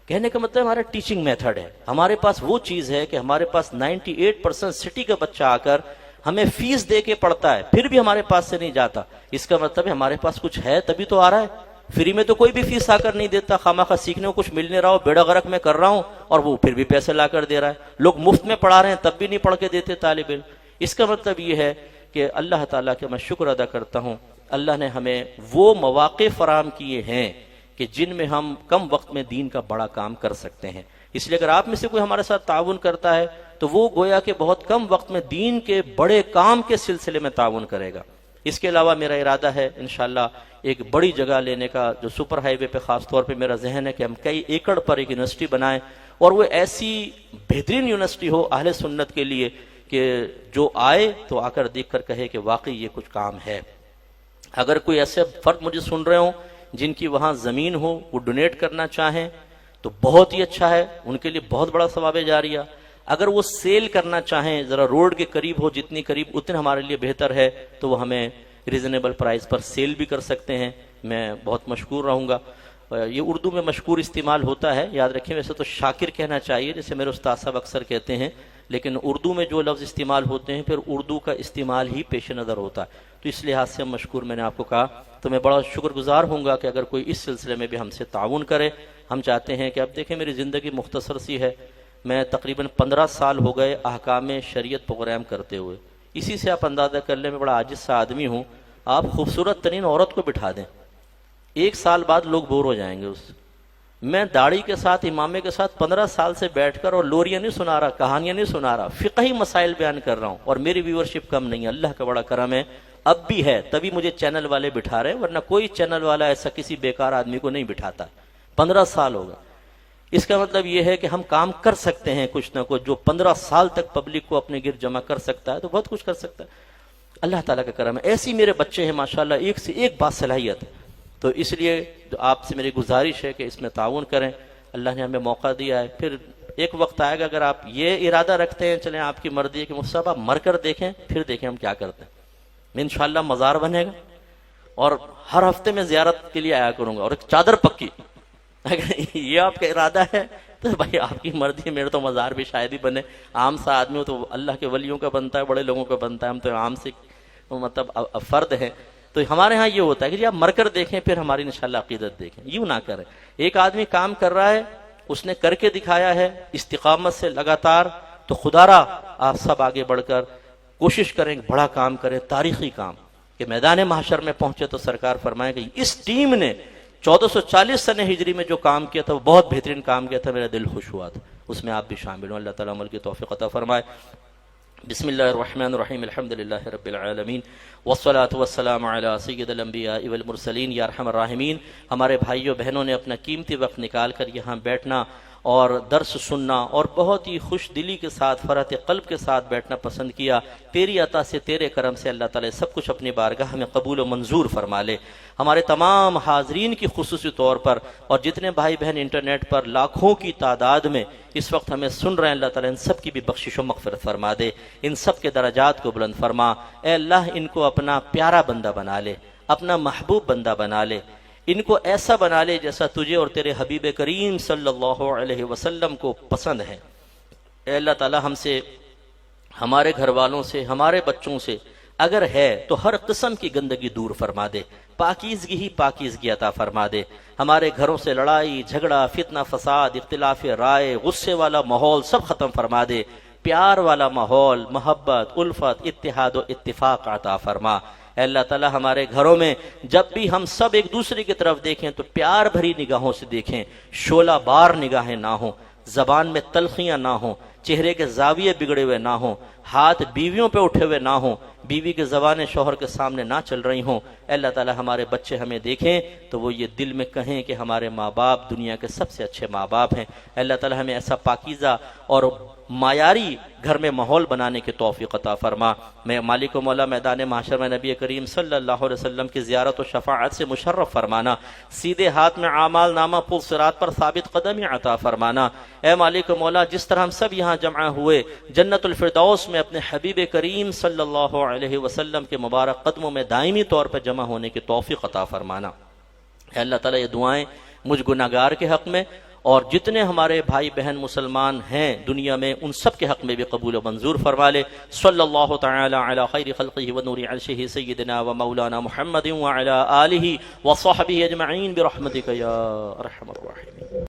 کہنے کا مطلب ہمارا ٹیچنگ میتھڈ ہے. ہمارے پاس وہ چیز ہے کہ ہمارے پاس 98% سٹی کا بچہ آ کر ہمیں فیس دے کے پڑھتا ہے, پھر بھی ہمارے پاس سے نہیں جاتا. اس کا مطلب ہے ہمارے پاس کچھ ہے تبھی تو آ رہا ہے. فری میں تو کوئی بھی فیس آ کر نہیں دیتا, خامخواہ سیکھنے کو کچھ مل نہیں رہا ہو, بیڑا غرق میں کر رہا ہوں, اور وہ پھر بھی پیسے لا کر دے رہا ہے. لوگ مفت میں پڑھا رہے ہیں تب بھی نہیں پڑھ کے دیتے طالب علم. اس کا مطلب یہ ہے کہ اللہ تعالیٰ کے میں شکر ادا کرتا ہوں, اللہ نے ہمیں وہ مواقع فراہم کیے ہیں کہ جن میں ہم کم وقت میں دین کا بڑا کام کر سکتے ہیں. اس لیے اگر آپ میں سے کوئی ہمارے ساتھ تعاون کرتا ہے تو وہ گویا کہ بہت کم وقت میں دین کے بڑے کام کے سلسلے میں تعاون کرے گا. اس کے علاوہ میرا ارادہ ہے انشاءاللہ ایک بڑی جگہ لینے کا، جو سپر ہائی وے پہ خاص طور پہ میرا ذہن ہے کہ ہم کئی ایکڑ پر ایک یونیورسٹی بنائیں، اور وہ ایسی بہترین یونیورسٹی ہو اہل سنت کے لیے کہ جو آئے تو آ کر دیکھ کر کہے کہ واقعی یہ کچھ کام ہے۔ اگر کوئی ایسے فرد مجھے سن رہے ہوں جن کی وہاں زمین ہو، وہ ڈونیٹ کرنا چاہیں تو بہت ہی اچھا ہے، ان کے لیے بہت بڑا ثواب جاریہ۔ اگر وہ سیل کرنا چاہیں، ذرا روڈ کے قریب ہو، جتنی قریب اتنے ہمارے لیے بہتر ہے، تو وہ ہمیں ریزنیبل پرائز پر سیل بھی کر سکتے ہیں، میں بہت مشکور رہوں گا۔ یہ اردو میں مشکور استعمال ہوتا ہے، یاد رکھیں، ویسے تو شاکر کہنا چاہیے جیسے میرے استاد صاحب اکثر کہتے ہیں، لیکن اردو میں جو لفظ استعمال ہوتے ہیں پھر اردو کا استعمال ہی پیش نظر ہوتا ہے، تو اس لحاظ سے ہم مشکور، میں نے آپ کو کہا، تو میں بڑا شکر گزار ہوں گا کہ اگر کوئی اس سلسلے میں بھی ہم سے تعاون کرے۔ ہم چاہتے ہیں کہ اب دیکھیں میری زندگی مختصر سی ہے، میں تقریباً 15 سال ہو گئے احکام شریعت پروگرام کرتے ہوئے، اسی سے آپ اندازہ کر لیں میں بڑا عاجز سا آدمی ہوں۔ آپ خوبصورت ترین عورت کو بٹھا دیں، 1 سال بعد لوگ بور ہو جائیں گے اس سے۔ میں داڑھی کے ساتھ، امامے کے ساتھ 15 سال سے بیٹھ کر اور لوریاں نہیں سنا رہا، کہانیاں نہیں سنا رہا، فقہی مسائل بیان کر رہا ہوں، اور میری ویورشپ کم نہیں ہے، اللہ کا بڑا کرم ہے، اب بھی ہے، تبھی مجھے چینل والے بٹھا رہے ہیں، ورنہ کوئی چینل والا ایسا کسی بیکار آدمی کو نہیں بٹھاتا۔ 15 سال ہوگا، اس کا مطلب یہ ہے کہ ہم کام کر سکتے ہیں کچھ نہ کچھ، جو 15 سال تک پبلک کو اپنے گرد جمع کر سکتا ہے تو بہت کچھ کر سکتا ہے، اللہ تعالیٰ کا کرم ہے۔ ایسی میرے بچے ہیں ماشاءاللہ، ایک سے ایک باصلاحیت ہے، تو اس لیے آپ سے میری گزارش ہے کہ اس میں تعاون کریں، اللہ نے ہمیں موقع دیا ہے۔ پھر ایک وقت آئے گا اگر آپ یہ ارادہ رکھتے ہیں، چلیں آپ کی مرضی ہے کہ مفتی صاحب آپ مر کر دیکھیں، پھر دیکھیں ہم کیا کرتے ہیں، میں انشاءاللہ مزار بنے گا اور ہر ہفتے میں زیارت کے لیے آیا کروں گا، اور ایک چادر پکی، اگر یہ آپ کا ارادہ ہے تو بھائی آپ کی مرضی ہے، میرے تو مزار بھی شاید ہی بنے، عام سا آدمی ہو تو اللہ کے ولیوں کا بنتا ہے، بڑے لوگوں کا بنتا ہے، ہم تو عام سے مطلب فرد ہیں، تو ہمارے ہاں یہ ہوتا ہے کہ جی آپ مر کر دیکھیں پھر ہماری انشاءاللہ عقیدت دیکھیں، یوں نہ کریں۔ ایک آدمی کام کر رہا ہے، اس نے کر کے دکھایا ہے استقامت سے لگاتار، تو خدا را آپ سب آگے بڑھ کر کوشش کریں، بڑا کام کریں، تاریخی کام، کہ میدان محشر میں پہنچے تو سرکار فرمائے کہ اس ٹیم نے 1440 سنہ ہجری میں جو کام کیا تھا وہ بہت بہترین کام کیا تھا، میرا دل خوش ہوا تھا، اس میں آپ بھی شامل ہوں، اللہ تعالیٰ عمل کی توفیق عطا فرمائے۔ بسم اللہ الرحمن الرحیم، الحمدللہ رب العالمین، والصلاة والسلام علی سید الانبیاء والمرسلین۔ یا ارحم الراحمین، ہمارے بھائیوں بہنوں نے اپنا قیمتی وقت نکال کر یہاں بیٹھنا اور درس سننا اور بہت ہی خوش دلی کے ساتھ، فرحت قلب کے ساتھ بیٹھنا پسند کیا۔ تیری عطا سے، تیرے کرم سے اللہ تعالیٰ سب کچھ اپنی بارگاہ میں قبول و منظور فرما لے۔ ہمارے تمام حاضرین کی خصوصی طور پر، اور جتنے بھائی بہن انٹرنیٹ پر لاکھوں کی تعداد میں اس وقت ہمیں سن رہے ہیں، اللہ تعالیٰ ان سب کی بھی بخشش و مغفرت فرما دے، ان سب کے درجات کو بلند فرما۔ اے اللہ ان کو اپنا پیارا بندہ بنا لے، اپنا محبوب بندہ بنا لے، ان کو ایسا بنا لے جیسا تجھے اور تیرے حبیب کریم صلی اللہ علیہ وسلم کو پسند ہے۔ اے اللہ تعالیٰ ہم سے، ہمارے گھر والوں سے، ہمارے بچوں سے اگر ہے تو ہر قسم کی گندگی دور فرما دے، پاکیزگی ہی پاکیزگی عطا فرما دے۔ ہمارے گھروں سے لڑائی جھگڑا، فتنہ فساد، اختلاف رائے، غصے والا ماحول سب ختم فرما دے، پیار والا ماحول، محبت، الفت، اتحاد و اتفاق عطا فرما۔ اے اللہ تعالیٰ ہمارے گھروں میں جب بھی ہم سب ایک دوسرے کی طرف دیکھیں تو پیار بھری نگاہوں سے دیکھیں، شعلہ بار نگاہیں نہ ہوں، زبان میں تلخیاں نہ ہوں، چہرے کے زاویے بگڑے ہوئے نہ ہوں، ہاتھ بیویوں پہ اٹھے ہوئے نہ ہوں، بیوی کے زبانیں شوہر کے سامنے نہ چل رہی ہوں۔ اے اللہ تعالیٰ ہمارے بچے ہمیں دیکھیں تو وہ یہ دل میں کہیں کہ ہمارے ماں باپ دنیا کے سب سے اچھے ماں باپ ہیں۔ اے اللہ تعالیٰ ہمیں ایسا پاکیزہ اور معیاری گھر میں ماحول بنانے کی توفیق عطا فرما۔ میں مالک و مولا میدان محشر میں نبی کریم صلی اللہ علیہ وسلم کی زیارت و شفاعت سے مشرف فرمانا، سیدھے ہاتھ میں اعمال نامہ پل صراط پر ثابت قدمی عطا فرمانا۔ اے مالک و مولا، جس طرح ہم سب یہاں جمع ہوئے جنت الفردوس میں اپنے حبیب کریم صلی اللہ علیہ وسلم کے مبارک قدموں میں دائمی طور پر جمع ہونے کی توفیق عطا فرمانا۔ اے اللہ تعالیٰ یہ دعائیں مجھ گناہگار کے حق میں اور جتنے ہمارے بھائی بہن مسلمان ہیں دنیا میں ان سب کے حق میں بھی قبول و منظور فرما لے۔ صلی اللہ تعالی علی خیر خلقہ و نور عرشہ سیدنا و مولانا محمد وعلی آلہ و صحبہ اجمعین برحمتک یا ارحم الراحمین۔